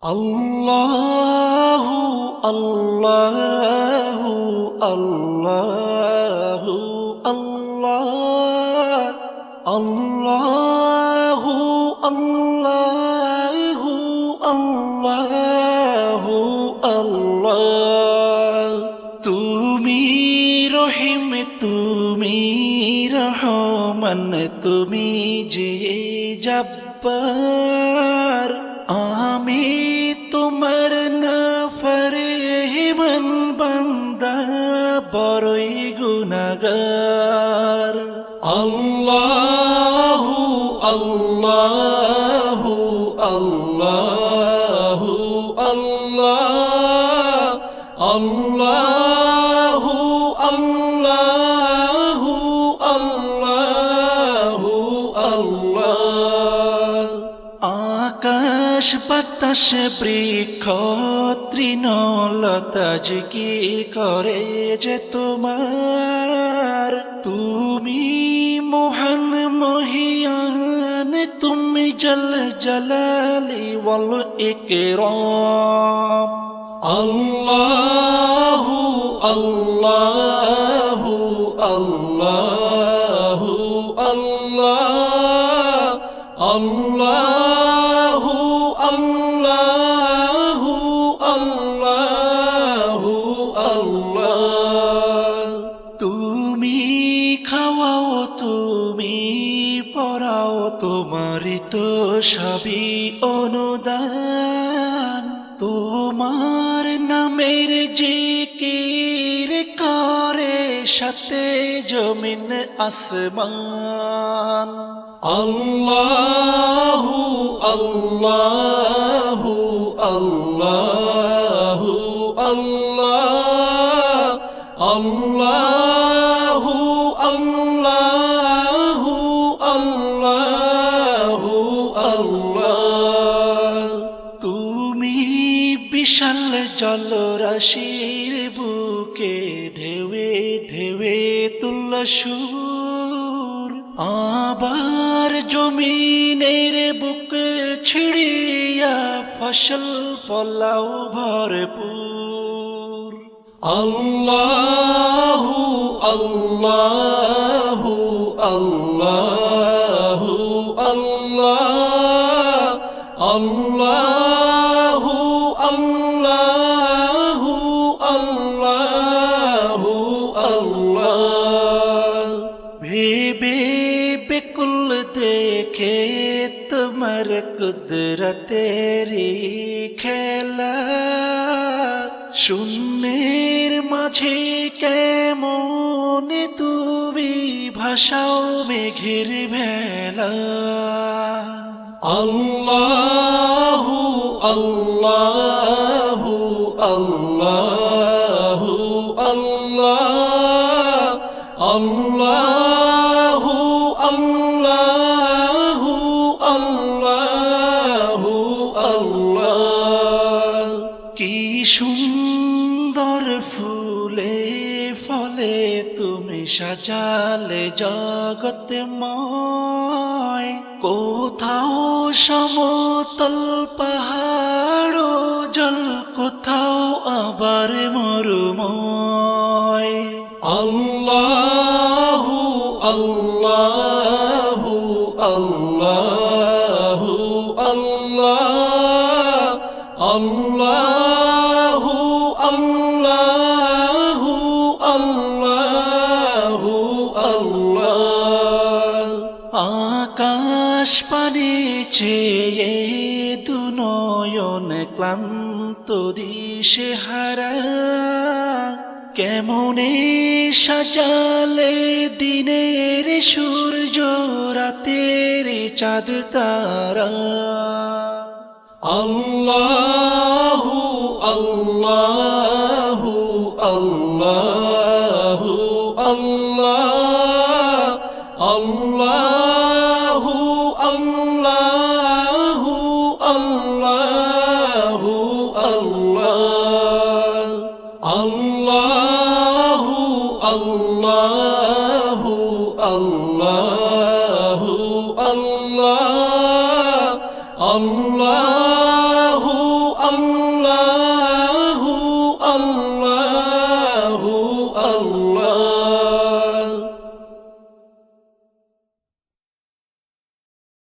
আল্লাহু আল্লাহু আল্লাহু আল্লাহ আল্লাহু আল্লাহু আল্লাহু আল্লাহ তুমি রহিম তুমি রহমান তুমি যে জব্বার আমি তোমার নাফরমান বান্দা বড়ই গুনাহগার আল্লাহু আল্লাহু আল্লাহু আল্লাহ আল্লাহু আল্লাহু আল্লাহু আল্লাহ আকাশ বাতাস বৃক্ষ তৃণলতা জিকির করে যে তোমার তুমি মহান মহিয়ান তুমি জল জলালি ওয়াল ইকরাম আল্লাহু আল্লাহু আল্লাহু আল্লাহ আল্লাহু আল্লাহু আল্লাহু আল্লাহ তুমি খাওয়াও তুমি পড়াও তোমারই তো সবই অনুদান তোমার নামের জিকির করে সাথে জমিন আসমান আল্লাহু আল্লাহু আল্লাহু আল্লাহ আল্লাহু আল্লাহু আল্লাহু আল্লাহ তুমি বিশাল জলরাশির বুকে ঢেউে ঢেউে তুল্লা সুর আবার জমিনের বুক ছিড়িয়া ফসল ফলাও ভরপুর আল্লাহু আল্লাহু আল্লাহু আল্লাহ আল্লাহু আল্লাহু আল্লাহু আল্লাহ ভেবে বেকুল দেখে তোমার কুদরতেরি খেলা শূন্যের মাঝে কেমন তুমি ভাষাও মেঘের ভেলা আল্লাহু আল্লাহু আল্লাহু আল্লাহ আল্লাহু আল্লাহু আল্লাহু আল্লাহ কি সুন্দর ফুলে ফলে তুমি সাজালে জগৎময় কোথাও সমতল পাহাড় জল কোথাও আবার মরুময় আল্লাহু আল্লাহু আল্লাহু আল্লাহ আল্লাহু আল্লাহু আল্লাহু আল্লাহ আকাশ পানে চেয়ে দুনয়ন ক্লান্ত দিশে হারা কেমনে সাজালে দিনের সূর্য রাতের চাঁদ তারা আল্লাহু আল্লাহু আল্লাহু আল্লাহ আল্লাহু আল্লাহু আল্লাহু আল্লাহ আল্লাহু আল্লাহু আল্লাহু আল্লাহ আল্লাহু আল্লাহ